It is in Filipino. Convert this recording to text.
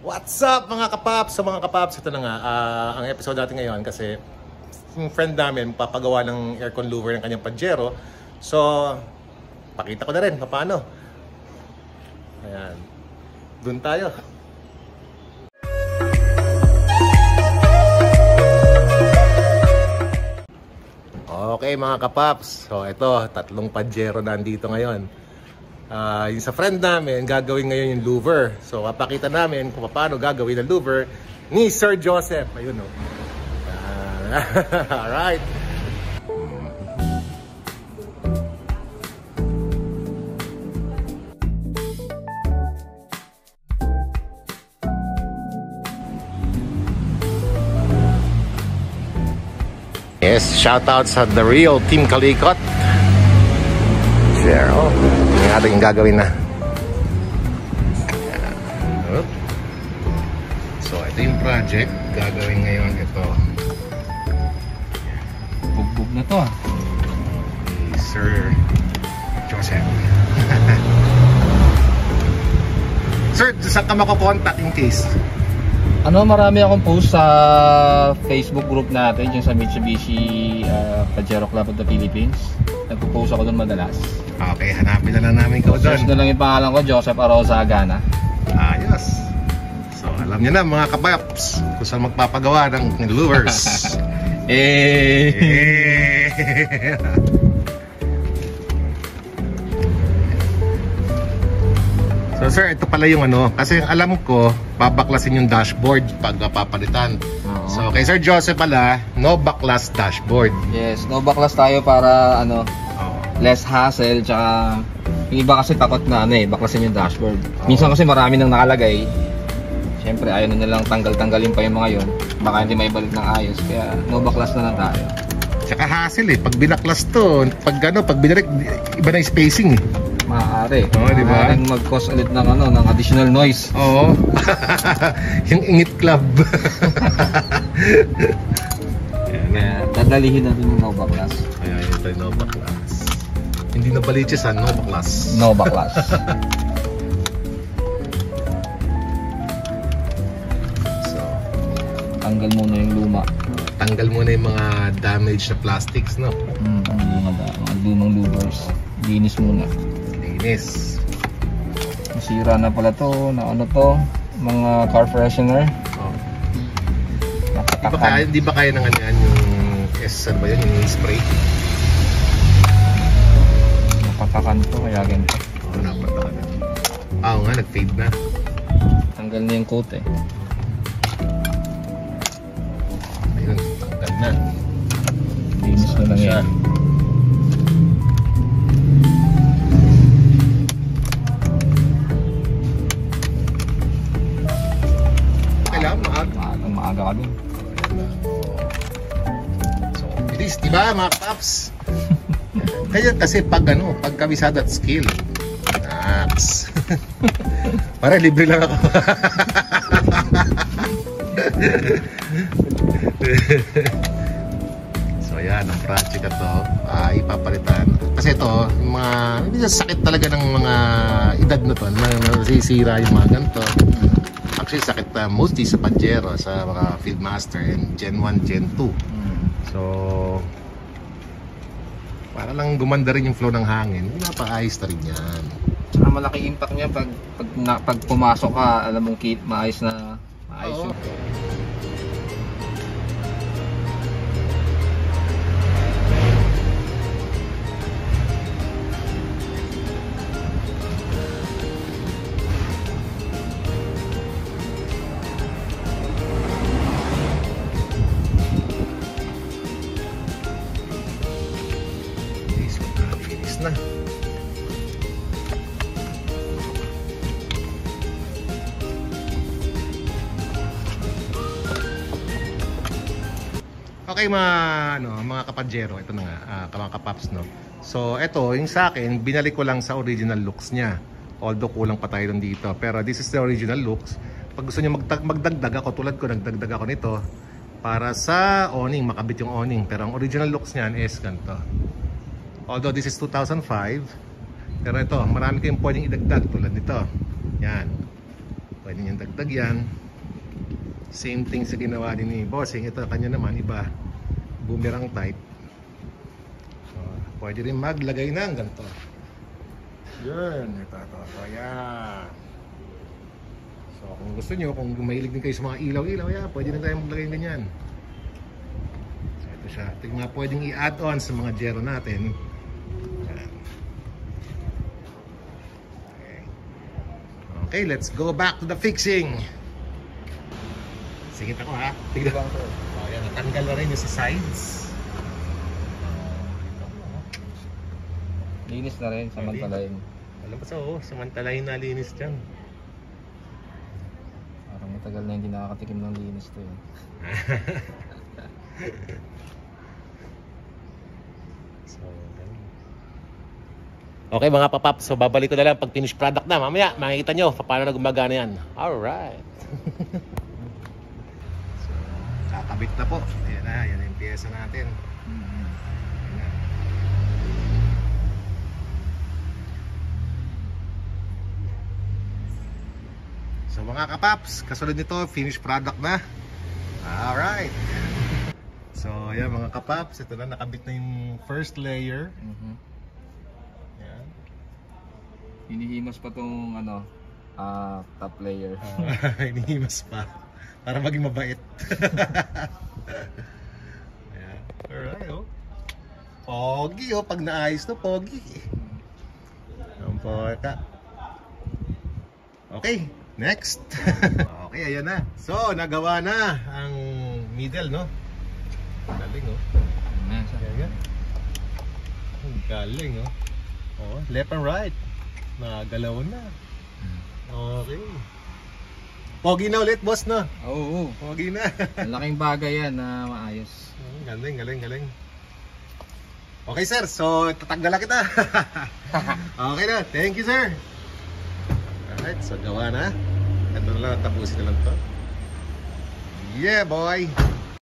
What's up mga kapaps? Sa mga kapaps, ito na nga ang episode natin ngayon kasi yung friend namin papagawa ng aircon louver ng kanyang Pajero. So, pakita ko na rin paano. Ayan. Doon tayo. Okay mga kapaps. So, ito, tatlong Pajero nandito ngayon. Yung sa friend namin, gagawin ngayon yung louver. So, papakita namin kung paano gagawin ang louver ni Sir Joseph. Ayun o. Alright. Yes, shoutouts sa The Real Team Kalikot. Share, oh. Yung ating gagawin na. So, ito yung project. Gagawin ngayon ito. Bugbog na to Sir Joseph. Sir, saan ka makakontakt in case? Marami akong post sa Facebook group natin, yung sa Mitsubishi Pajero Club of the Philippines. Nagpo-post ako doon madalas. Okay, hanapin na lang namin ko doon. Search na lang yung pangalan ko, Joseph Arosa Agana. Ayos. So, alam niyo na mga kapaps kung saan magpapagawa ng louvers. So sir, ito pala yung kasi alam ko, babaklasin yung dashboard pag papalitan. So kay Sir Joseph pala, no backlash dashboard. Yes, no backlash tayo para less hassle, tsaka yung iba kasi takot na baklasin yung dashboard. Minsan kasi marami nang nakalagay. Siyempre ayaw na nilang tanggal-tanggalin pa yung mga yon. Baka hindi maibalik ng ayos, kaya no backlash na lang tayo. Tsaka hassle pag binaklas to, pag binalik, iba na yung spacing Maaari. Di ba? Maaaring mag-cause ulit ng ng additional noise. Oo. Yung ingit club. Kaya dadalihin natin yung no backlash. Kaya ito yung no backlash. Hindi na baliches no backlash. No backlash. So, tanggal muna yung luma. Tanggal muna yung mga damaged na plastics, no? Mga lumang louvers. Linis muna. Linis. Nasira na pala to, mga car freshener. Hindi ba kaya ng yung ano ba yun, yung spray? Napatakan to, kaya ganito. Napatakan na. Oo nga, nag-fade na. Tanggal na yung coat Ayun, tanggal na. Linis na lang yan. Maaga ka dun. So, bilis, diba mga paps? Kaya kasi pag kabisado at skill. Relax. Para libre lang ako. So yan, ang project na to ipapalitan. Kasi ito, hindi sakit talaga ng mga edad na to, nasisira yung mga ganito. Actually, sakit mostly sa Pajero, sa mga Fieldmaster and Gen 1, Gen 2. So, para lang gumanda rin yung flow ng hangin, napaayos na rin yan. Saka malaki impact niya pag pumasok ka, alam mong maayos na maayos yun. Na. Okay mga kapajero, ito na nga, mga kapaps So ito, yung sa akin, binalik ko lang sa original looks niya. Although kulang pa tayo dito, pero this is the original looks. Pag gusto niyo magdagdag ako, tulad ko, nagdagdag ako nito para sa awning, makabit yung awning. Pero ang original looks niyan is ganito. Although this is 2005, pero ito, marami kayong pwedeng idagdag tulad nito. Yan. Pwede niyang dagdag yan. Same thing sa ginawa din ni Bossing. Ito kanya naman, iba. Boomerang type. So, pwede rin maglagay ng ganito. Yun. Ito. Ayan. So, kung gusto nyo, kung mahilig din kayo sa mga ilaw-ilaw, yeah, pwede na tayo maglagay ng ganyan. So, ito siya. Ito yung mga pwedeng i-add-on sa mga Gero natin. Ayan. Okay, let's go back to the fixing. Sige ako ha. Tignan lang to. Ayan, natanggal na rin yung sa sides. Linis na rin, samantalayin. Alam pa samantalayin na linis dyan. Parang matagal na hindi nakakatikim ng linis to eh. Okay mga papap, so babalik ko na lang pag finished product na. Mamaya makikita nyo paano na gumagana yan. Alright. So, kakabit na po. Ayan na, yan yung pyesa natin. Ayan na. So mga kapaps, kasunod nito, finished product na. Alright. So ayan mga kapaps, ito na, nakabit na yung first layer. Hinihimas pa tong top layer. Hinihimas pa para maging mabait. Ayan. Alright, oh. Pogi, oh. Pag naayos to, pogi. Ang poeta. Okay, next. Okay, ayan na. So, nagawa na ang middle, no? Galing, oh. Ayan. Ang galing, oh. Oh, left and right. Nagalaw na. Okay. Pogi na ulit, boss, no? Oo. Pogi na. Malaking bagay yan na maayos. Galing. Okay, sir. So, tatanggalan kita. Okay na. Thank you, sir. Alright, so gawa na. Ito na lang, tapusin na lang to. Yeah, boy.